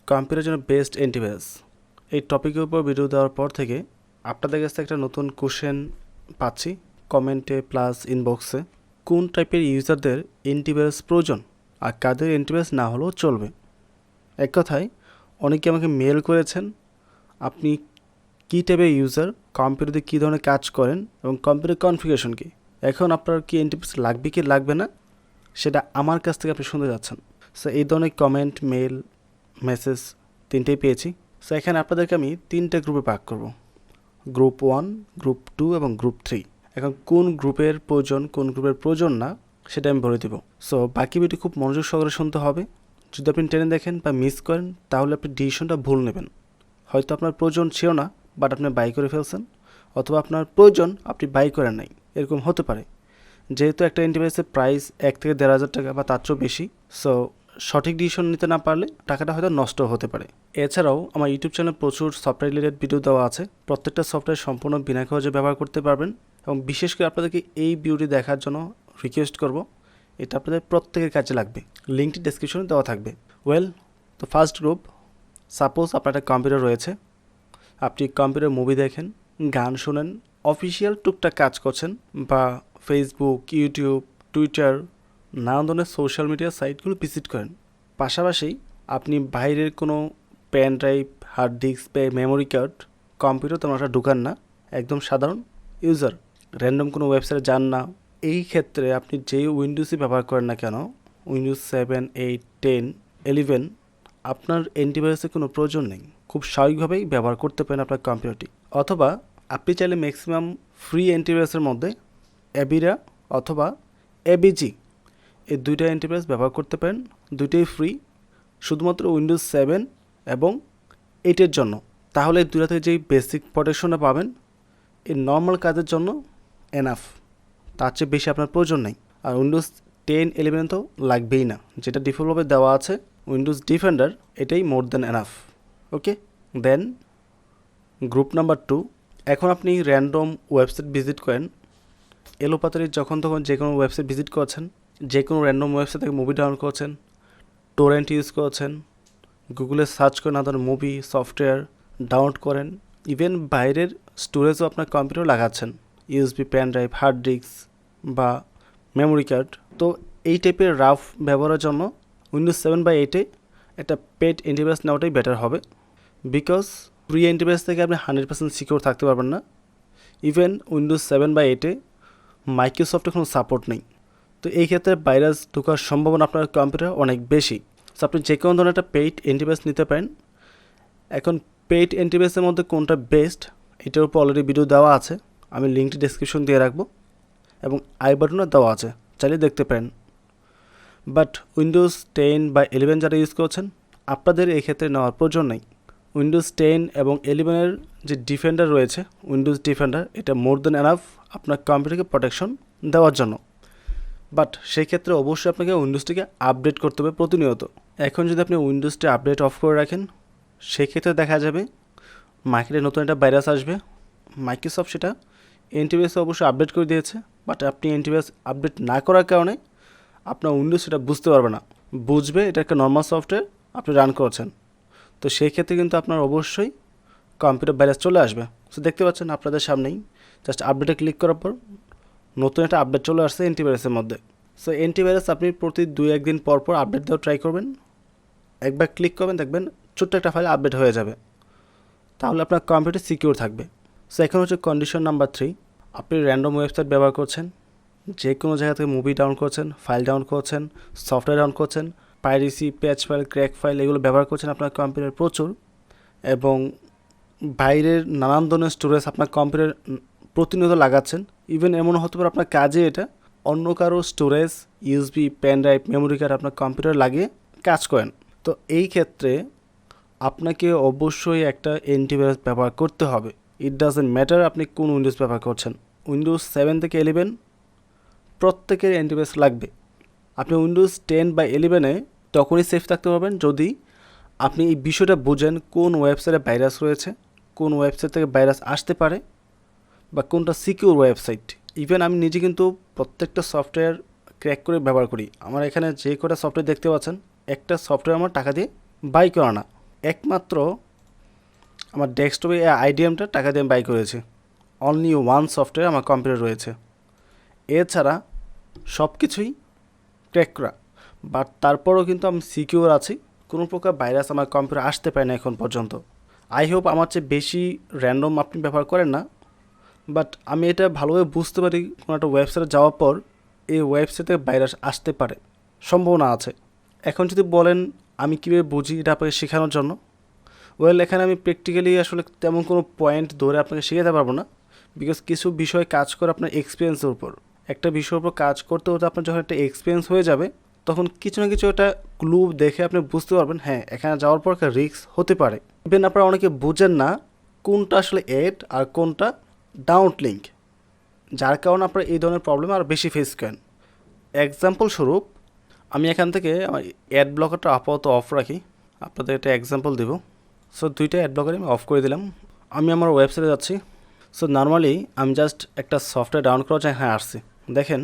কম্পিউটারের জন্য best antivirus এই টপিকের উপর ভিডিও দেওয়ার পর থেকে আপনাদের কাছে একটা নতুন কোশ্চেন পাচ্ছি কমেন্টে প্লাস ইনবক্সে। কোন টাইপের ইউজারদের অ্যান্টিভাইরাস প্রয়োজন আর কাদের অ্যান্টিভাইরাস না হলেও চলবে। এক কথায় অনেকে আমাকে মেল করেছেন আপনি কী টাইপের ইউজার, কম্পিউটারে কী ধরনের কাজ করেন এবং কম্পিউটার কনফিগারেশন কী, এখন আপনার কি অ্যান্টিভাইরাস লাগবে কি লাগবে না সেটা আমার কাছ থেকে আপনি শুনতে যাচ্ছেন। সো এই ধরনের কমেন্ট, মেল, মেসেজ তিনটেই পেয়েছি। সো এখানে আপনাদেরকে আমি তিনটে গ্রুপে ভাগ করব, গ্রুপ 1, গ্রুপ 2 এবং গ্রুপ 3। এখন কোন গ্রুপের প্রয়োজন কোন গ্রুপের প্রয়োজন না সেটা আমি বলে দেব। সো বাকি ভিডিও খুব মনোযোগ সহকারে শুনতে হবে। যদি আপনি টেনে দেখেন বা মিস করেন তাহলে আপনি ডিসিশনটা ভুল নেবেন। হয়তো আপনার প্রয়োজন ছিল না বাট আপনি বাই করে ফেলছেন, অথবা আপনার প্রয়োজন আপনি বাই করেন নাই, এরকম হতে পারে। যেহেতু একটা অ্যান্টিভাইরাসের প্রাইস 1 থেকে 1,500 টাকা বা তার চেয়েও বেশি, সো সঠিক ডিসিশন নিতে না পারলে টাকাটা হয়তো নষ্ট হতে পারে। এছাড়াও আমার ইউটিউব চ্যানেলে প্রচুর সফটওয়্যার রিলেটেড ভিডিও দেওয়া আছে। প্রত্যেকটা সফটওয়্যার সম্পূর্ণ বিনা খরচে ব্যবহার করতে পারবেন এবং বিশেষ করে আপনাদেরকে এই ভিডিওটি দেখার জন্য রিকোয়েস্ট করব, এটা আপনাদের প্রত্যেকের কাজে লাগবে। লিঙ্কটি ডেসক্রিপশনে দেওয়া থাকবে। তো ফার্স্ট গ্রুপ, সাপোজ আপনার একটা কম্পিউটার রয়েছে, আপনি কম্পিউটার মুভি দেখেন, গান শোনেন, অফিসিয়াল টুকটাক কাজ করছেন বা ফেসবুক, ইউটিউব, টুইটার, নানা ধরনের সোশ্যাল মিডিয়া সাইটগুলো ভিজিট করেন। পাশাপাশি আপনি বাইরের কোনো পেন ড্রাইভ, হার্ড ডিস্ক বা মেমোরি কার্ড কম্পিউটার তেমন একটা ঢুকান না, একদম সাধারণ ইউজার, র্যান্ডম কোনো ওয়েবসাইটে যান না। এই ক্ষেত্রে আপনি যেই উইন্ডোজই ব্যবহার করেন না কেন, উইন্ডোজ 7, 8, 10, 11, আপনার অ্যান্টিভাইরাসের কোনো প্রয়োজন নেই। খুব স্বাভাবিকভাবেই ব্যবহার করতে পারেন আপনার কম্পিউটারটি। অথবা আপনি চাইলে ম্যাক্সিমাম ফ্রি অ্যান্টিভাইরাসের মধ্যে অ্যাবিরা অথবা এবিজি এই দুইটা অ্যান্টিভাইরাস ব্যবহার করতে পারেন। দুইটাই ফ্রি, শুধুমাত্র উইন্ডোজ 7 এবং 8-এর জন্য। তাহলে এই দুইটা থেকে যেই বেসিক প্রোটেকশনটা পাবেন এই নর্মাল কাজের জন্য এনাফ, তার চেয়ে বেশি আপনার প্রয়োজন নেই। আর উইন্ডোজ 10, 11 তো লাগবেই না, যেটা ডিফল্টভাবে দেওয়া আছে উইন্ডোজ ডিফেন্ডার, এটাই মোর দ্যান এনাফ। ওকে, দেন গ্রুপ নাম্বার 2, এখন আপনি র্যান্ডম ওয়েবসাইট ভিজিট করেন, এলোপাতারি যখন তখন যে কোনো ওয়েবসাইট ভিজিট করছেন, যে কোনো র্যান্ডম ওয়েবসাইট থেকে মুভি ডাউনলোড করছেন, টোরেন্ট ইউজ করছেন, গুগলে সার্চ করে না ধরনের মুভি, সফটওয়্যার ডাউনলোড করেন, ইভেন বাইরের স্টোরেজও আপনার কম্পিউটার লাগাচ্ছেন, USB pen drive, hard disk বা মেমোরি কার্ড। তো এই টাইপের রাফ ব্যবহারের জন্য উইন্ডোজ 7 বা 8-এ একটা পেড অ্যান্টিভাইরাস নেওয়াটাই বেটার হবে। বিকজ ফ্রি অ্যান্টিভাইরাস থেকে আপনি 100% সিকিউর থাকতে পারবেন না। ইভেন উইন্ডোজ 7 বা 8-এ মাইক্রোসফটের কোনো সাপোর্ট নেই। তো এই ক্ষেত্রে ভাইরাস ঢোকার সম্ভাবনা আপনার কম্পিউটার অনেক বেশি। সো আপনি যে কোনো ধরনের একটা পেইড অ্যান্টিভাইরাস নিতে পারেন। এখন পেইড অ্যান্টিভাইরাসের মধ্যে কোনটা বেস্ট এটার উপর অলরেডি ভিডিও দেওয়া আছে, আমি লিঙ্কটি ডেসক্রিপশন দিয়ে রাখবো এবং আই বাটনে দেওয়া আছে, চাইলে দেখতে পারেন। বাট উইন্ডোজ 10 বা 11 যারা ইউজ করছেন আপনাদের এই ক্ষেত্রে নেওয়ার প্রয়োজন নেই। উইন্ডোজ 10 এবং 11-এর যে ডিফেন্ডার রয়েছে, উইন্ডোজ ডিফেন্ডার, এটা মোর দ্যান এনাফ আপনার কম্পিউটারকে প্রোটেকশন দেওয়ার জন্য। বাট সেই ক্ষেত্রে অবশ্যই আপনাকে উইন্ডোজটিকে আপডেট করতে হবে প্রতিনিয়ত। এখন যদি আপনি উইন্ডোজটি আপডেট অফ করে রাখেন সেক্ষেত্রে দেখা যাবে মার্কেটে নতুন একটা ভাইরাস আসবে, মাইক্রোসফট সেটা অ্যান্টিভাইরাসে অবশ্যই আপডেট করে দিয়েছে, বাট আপনি অ্যান্টিভাইরাস আপডেট না করার কারণে আপনার উইন্ডোজ সেটা বুঝতে পারবে না, বুঝবে এটা একটা নর্মাল সফটওয়্যার আপনি রান করছেন। তো সেই ক্ষেত্রে কিন্তু আপনার অবশ্যই কম্পিউটার ভাইরাস চলে আসবে। সো দেখতে পাচ্ছেন আপনাদের সামনেই জাস্ট আপডেটে ক্লিক করার পর নতুন একটা আপডেট চলে আসছে অ্যান্টিভাইরাসের মধ্যে। সো অ্যান্টিভাইরাস আপনি প্রতি 2-1 দিন পর পর আপডেট দেওয়া ট্রাই করবেন। একবার ক্লিক করবেন, দেখবেন ছোট্ট একটা ফাইল আপডেট হয়ে যাবে, তাহলে আপনার কম্পিউটার সিকিউর থাকবে। সো এখন হচ্ছে কন্ডিশন নাম্বার 3, আপনি র্যান্ডম ওয়েবসাইট ব্যবহার করছেন, যে কোনো জায়গা থেকে মুভি ডাউনলোড করছেন, ফাইল ডাউনলোড করছেন, সফটওয়্যার ডাউনলোড করছেন, পাইরেসি, প্যাচ ফাইল, ক্র্যাক ফাইল এগুলো ব্যবহার করছেন আপনার কম্পিউটার প্রচুর, এবং বাইরের নানান ধরনের স্টোরেজ আপনার কম্পিউটার প্রতিনিয়ত লাগাচ্ছেন। ইভেন এমন হতে পারে আপনার কাজে এটা অন্য কারো storage, USB, pen drive, memory card আপনার কম্পিউটার লাগিয়ে কাজ করেন। তো এই ক্ষেত্রে আপনাকে অবশ্যই একটা অ্যান্টিভাইরাস ব্যবহার করতে হবে। ইট ডাজন্ট ম্যাটার আপনি কোন উইন্ডোজ ব্যবহার করছেন, উইন্ডোজ 7 থেকে 11 প্রত্যেকের অ্যান্টিভাইরাস লাগবে। আপনি উইন্ডোজ 10 বা 11-এ তখনই সেফ থাকতে পারবেন যদি আপনি এই বিষয়টা বোঝেন কোন ওয়েবসাইটে ভাইরাস রয়েছে, কোন ওয়েবসাইট থেকে ভাইরাস আসতে পারে বা কোনটা সিকিউর ওয়েবসাইট। ইভেন আমি নিজে কিন্তু প্রত্যেকটা সফটওয়্যার ক্র্যাক করে ব্যবহার করি। আমার এখানে যে কটা সফটওয়্যার দেখতে পাচ্ছেন একটা সফটওয়্যার আমার টাকা দিয়ে বাই করা না, একমাত্র আমার ডেস্কটপে এই আইডিএমটা টাকা দিয়ে বাই করেছি। অনলি ওয়ান সফটওয়্যার আমার কম্পিউটার রয়েছে, এছাড়া সব কিছুই ক্র্যাক করা। বাট তারপরেও কিন্তু আমি সিকিউর আছি, কোনো প্রকার ভাইরাস আমার কম্পিউটার আসতে পারে না এখন পর্যন্ত। আই হোপ আমার চেয়ে বেশি র্যান্ডম আপনি ব্যবহার করেন না, বাট আমি এটা ভালোভাবে বুঝতে পারি কোনো একটা ওয়েবসাইটে যাওয়ার পর এই ওয়েবসাইটে ভাইরাস আসতে পারে, সম্ভাবনা আছে। এখন যদি বলেন আমি কীভাবে বুঝি এটা আপনাকে শেখানোর জন্য, এখানে আমি প্র্যাকটিক্যালি আসলে তেমন কোনো পয়েন্ট ধরে আপনাকে শেখাতে পারবো না, বিকজ কিছু বিষয় কাজ করে আপনার এক্সপিরিয়েন্সের উপর। একটা বিষয়ের উপর কাজ করতে হতে আপনার যখন একটা এক্সপিরিয়েন্স হয়ে যাবে, তখন কিছু না কিছু একটা ক্লু দেখে আপনি বুঝতে পারবেন হ্যাঁ এখানে যাওয়ার পর একটা রিস্ক হতে পারে। ইভেন আপনারা অনেকে বুঝেন না কোনটা আসলে অ্যাড আর কোনটা ডাউন লিঙ্ক, যার কারণে আপনারা এই ধরনের প্রবলেম আর বেশি ফেস করেন। এক্সাম্পল স্বরূপ আমি এখান থেকে আমার অ্যাড ব্লকারটা আপাতত অফ রাখি, আপনাদের একটা এক্সাম্পল দেব। সো দুইটা অ্যাড ব্লকার আমি অফ করে দিলাম। আমি আমার ওয়েবসাইটে যাচ্ছি। সো নর্মালি আমি জাস্ট একটা সফটওয়্যার ডাউনলোড করা যায়, হ্যাঁ আসছে। দেখেন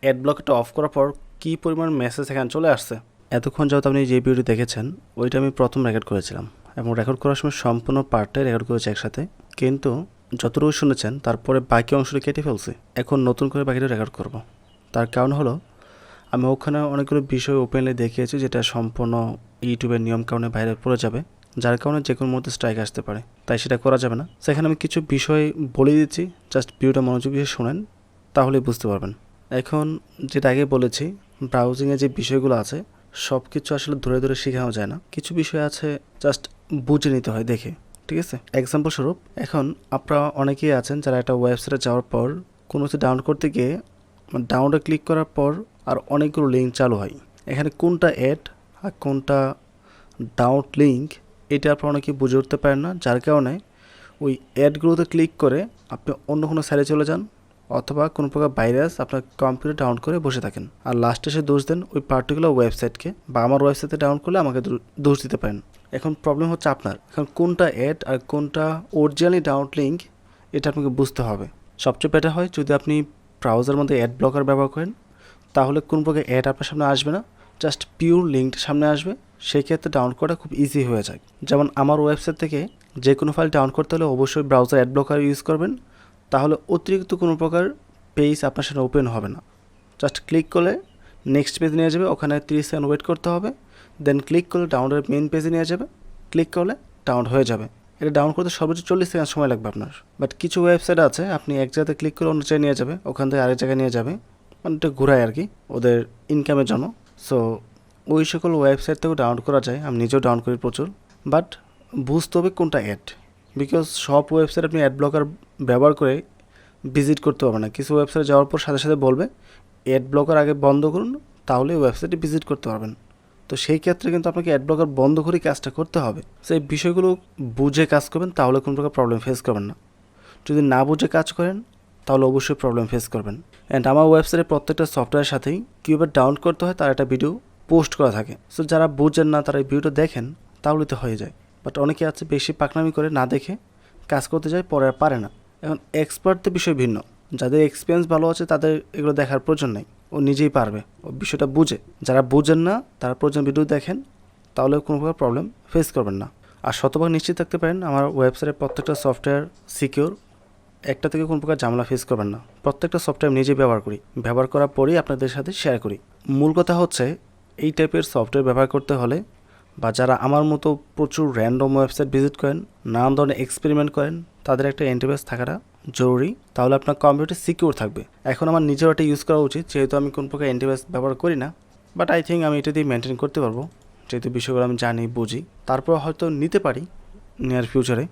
অ্যাড ব্লকারটা অফ করার পর কী পরিমাণ মেসেজ এখানে চলে আসছে। এতক্ষণ যেহেতু আপনি যে ভিডিওটি দেখেছেন ওইটা আমি প্রথম রেকর্ড করেছিলাম এবং রেকর্ড করার সময় সম্পূর্ণ পার্টটাই রেকর্ড করেছি একসাথে, কিন্তু যতটুকু শুনেছেন তারপরে বাকি অংশটি কেটে ফেলছি। এখন নতুন করে বাকিটা রেকর্ড করব। তার কারণ হলো আমি ওখানে অনেকগুলো বিষয় ওপেনলি দেখিয়েছি যেটা সম্পূর্ণ ইউটিউবের নিয়মকানুনে বাইরে পড়ে যাবে, যার কারণে যে কোনো মুহূর্তে স্ট্রাইক আসতে পারে, তাই সেটা করা যাবে না। সেখানে আমি কিছু বিষয় বলে দিচ্ছি, জাস্ট ভিডিওটা মনোযোগ দিয়ে শোনেন, তাহলেই বুঝতে পারবেন। এখন যেটা আগে বলেছি, ব্রাউজিংয়ে যে বিষয়গুলো আছে সব কিছু আসলে ধরে ধরে শেখানো যায় না, কিছু বিষয় আছে জাস্ট বুঝে নিতে হয় দেখে, ঠিক আছে? এক্সাম্পল স্বরূপ এখন আপনারা অনেকেই আছেন যারা একটা ওয়েবসাইটে যাওয়ার পর কোনো কিছু ডাউনলোড করতে গিয়ে ডাউনলোডে ক্লিক করার পর আর অনেকগুলো লিঙ্ক চালু হয়। এখানে কোনটা অ্যাড আর কোনটা ডাউনলোড লিঙ্ক এটা আপনারা অনেকে বুঝে উঠতে পারেন না, যার কারণে ওই অ্যাডগুলোতে ক্লিক করে আপনি অন্য কোনো সাইটে চলে যান অথবা কোনো প্রকার ভাইরাস আপনার কম্পিউটার ডাউনলোড করে বসে থাকেন, আর লাস্টে এসে দোষ দেন ওই পার্টিকুলার ওয়েবসাইটকে, বা আমার ওয়েবসাইটে ডাউনলোড করলে আমাকে দোষ দিতে পারেন। এখন প্রবলেম হচ্ছে আপনার এখন কোনটা অ্যাড আর কোনটা অরিজিনালি ডাউনলোড লিঙ্ক এটা আপনাকে বুঝতে হবে। সবচেয়ে বেটার হয় যদি আপনি ব্রাউজারের মধ্যে অ্যাড ব্লকার ব্যবহার করেন, তাহলে কোন প্রকার অ্যাড আপনার সামনে আসবে না, জাস্ট পিওর লিঙ্কটা সামনে আসবে। সেই ক্ষেত্রে ডাউনলোড করা খুব ইজি হয়ে যায়। যেমন আমার ওয়েবসাইট থেকে যে কোনো ফাইল ডাউনলোড করতে হলে অবশ্যই ব্রাউজার অ্যাড ব্লকার ইউজ করবেন, তাহলে অতিরিক্ত কোনো প্রকার পেজ আপনার সামনে ওপেন হবে না। জাস্ট ক্লিক করলে নেক্সট পেজ নিয়ে যাবে, ওখানে 30 সেকেন্ড ওয়েট করতে হবে, দেন ক্লিক করলে ডাউনলোডের মেন পেজে নিয়ে যাবে, ক্লিক করলে ডাউনলোড হয়ে যাবে। এটা ডাউনলোড করতে সর্বোচ্চ 40 সেকেন্ড সময় লাগবে আপনার। বাট কিছু ওয়েবসাইট আছে আপনি এক জায়গাতে ক্লিক করে অন্য জায়গায় নিয়ে যাবে, ওখান থেকে আরেক জায়গায় নিয়ে যাবে, মানে এটা ঘুরায় আর কি ওদের ইনকামের জন্য। সো ওই সকল ওয়েবসাইট থেকেও ডাউনলোড করা যায়, আমি নিজেও ডাউনলোড করি প্রচুর। বাট বুঝতে হবে কোনটা অ্যাড, বিকজ সব ওয়েবসাইট আপনি অ্যাড ব্লকার ব্যবহার করে ভিজিট করতে পারবে না। কিছু ওয়েবসাইটে যাওয়ার পর সাথে সাথে বলবে অ্যাড ব্লকার আগে বন্ধ করুন, তাহলে ওয়েবসাইটে ভিজিট করতে পারবেন। তো সেই ক্ষেত্রে কিন্তু আপনাকে অ্যাড ব্লকার বন্ধ করে কাজটা করতে হবে। সেই বিষয়গুলো বুঝে কাজ করবেন, তাহলে কোনো প্রকার প্রবলেম ফেস করবেন না। যদি না বুঝে কাজ করেন তাহলে অবশ্যই প্রবলেম ফেস করবেন। অ্যান্ড আমার ওয়েবসাইটে প্রত্যেকটা সফটওয়্যারের সাথেই কীভাবে ডাউনলোড করতে হয় তার একটা ভিডিও পোস্ট করা থাকে। সো যারা বুঝেন না তারা এই ভিডিওটা দেখেন, তাহলে তো হয়ে যায়। বাট অনেকে আছে বেশি পাকনামি করে না দেখে কাজ করতে যায়, পরে আর পারে না। এখন এক্সপার্টদের বিষয় ভিন্ন, যাদের এক্সপিরিয়েন্স ভালো আছে তাদের এগুলো দেখার প্রয়োজন নেই, ও নিজেই পারবে, ও বিষয়টা বুঝে। যারা বুঝেন না তারা প্রয়োজন ভিডিও দেখেন, তাহলে কোনো প্রকার প্রবলেম ফেস করবেন না। আর শতভাগ নিশ্চিত থাকতে পারেন আমার ওয়েবসাইটের প্রত্যেকটা সফটওয়্যার সিকিউর, একটা থেকে কোনো প্রকার ঝামেলা ফেস করবেন না। প্রত্যেকটা সফটওয়্যার নিজে ব্যবহার করি, ব্যবহার করার পরেই আপনাদের সাথে শেয়ার করি। মূল কথা হচ্ছে এই টাইপের সফটওয়্যার ব্যবহার করতে হলে, বা যারা আমার মতো প্রচুর র্যান্ডম ওয়েবসাইট ভিজিট করেন, নানান ধরনের এক্সপেরিমেন্ট করেন, তাদের একটা অ্যান্টিভাইরাস থাকাটা জরুরি, তাহলে আপনার কম্পিউটার সিকিউর থাকবে। এখন আমার নিজের একটা ইউজ করা উচিত, যেহেতু আমি কোনো প্রকার অ্যান্টিভাইরাস ব্যবহার করি না, বাট আই থিঙ্ক আমি এটা দিয়ে মেনটেন করতে পারবো, যেহেতু বিষয়গুলো আমি জানি বুঝি। তারপর হয়তো নিতে পারি নিয়ার ফিউচারে,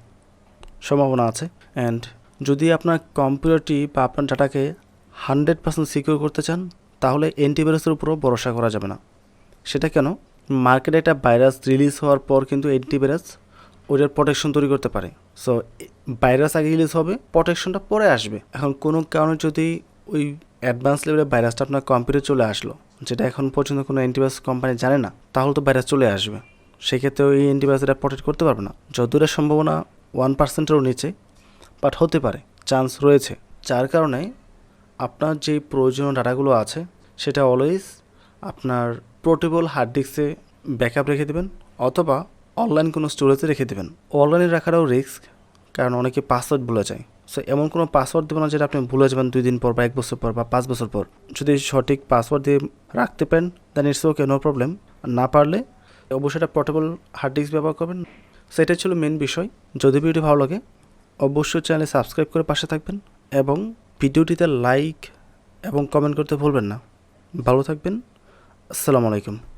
সম্ভাবনা আছে। অ্যান্ড যদি আপনার কম্পিউটারটি বা আপনার ডাটাকে 100% সিকিউর করতে চান, তাহলে অ্যান্টিভাইরাসের উপরও ভরসা করা যাবে না। সেটা কেন? মার্কেটে একটা ভাইরাস রিলিজ হওয়ার পর কিন্তু অ্যান্টিভাইরাস ওইটার প্রোটেকশন তৈরি করতে পারে। সো ভাইরাস আগে রিলিজ হবে, প্রোটেকশনটা পরে আসবে। এখন কোনো কারণে যদি ওই অ্যাডভান্স লেভেলের ভাইরাসটা আপনার কম্পিউটারে চলে আসলো, যেটা এখন পর্যন্ত কোনো অ্যান্টিভাইরাস কোম্পানি জানে না, তাহলে তো ভাইরাস চলে আসবে। সেক্ষেত্রে ওই অ্যান্টিভাইরাস এটা প্রোটেক্ট করতে পারবে না। যতদূর সম্ভাবনা 1%-এরও নিচে, বাট হতে পারে, চান্স রয়েছে। যার কারণে আপনার যে প্রয়োজনীয় ডাটাগুলো আছে সেটা অলওয়েজ আপনার পোর্টেবল হার্ড ডিস্কে ব্যাকআপ রেখে দেবেন, অথবা অনলাইন কোনো স্টোরেজে রেখে দেবেন। অনলাইনে রাখাটাও রিস্ক, কারণ অনেকে পাসওয়ার্ড ভুলে যায়। সো এমন কোনো পাসওয়ার্ড দেবেন না যেটা আপনি ভুলে যাবেন 2 দিন পর বা 1 বছর পর বা 5 বছর পর। যদি সঠিক পাসওয়ার্ড দিয়ে রাখতে পারেন দেন ইটস ওকে, নো প্রবলেম। না পারলে অবশ্যই একটা পোর্টেবল হার্ড ডিস্ক ব্যবহার করবেন। সেটাই ছিল মেন বিষয়। যদি ভিডিও ভালো লাগে অবশ্যই চ্যানেলে সাবস্ক্রাইব করে পাশে থাকবেন এবং ভিডিওটিতে লাইক এবং কমেন্ট করতে ভুলবেন না। ভালো থাকবেন। আসসালামু আলাইকুম।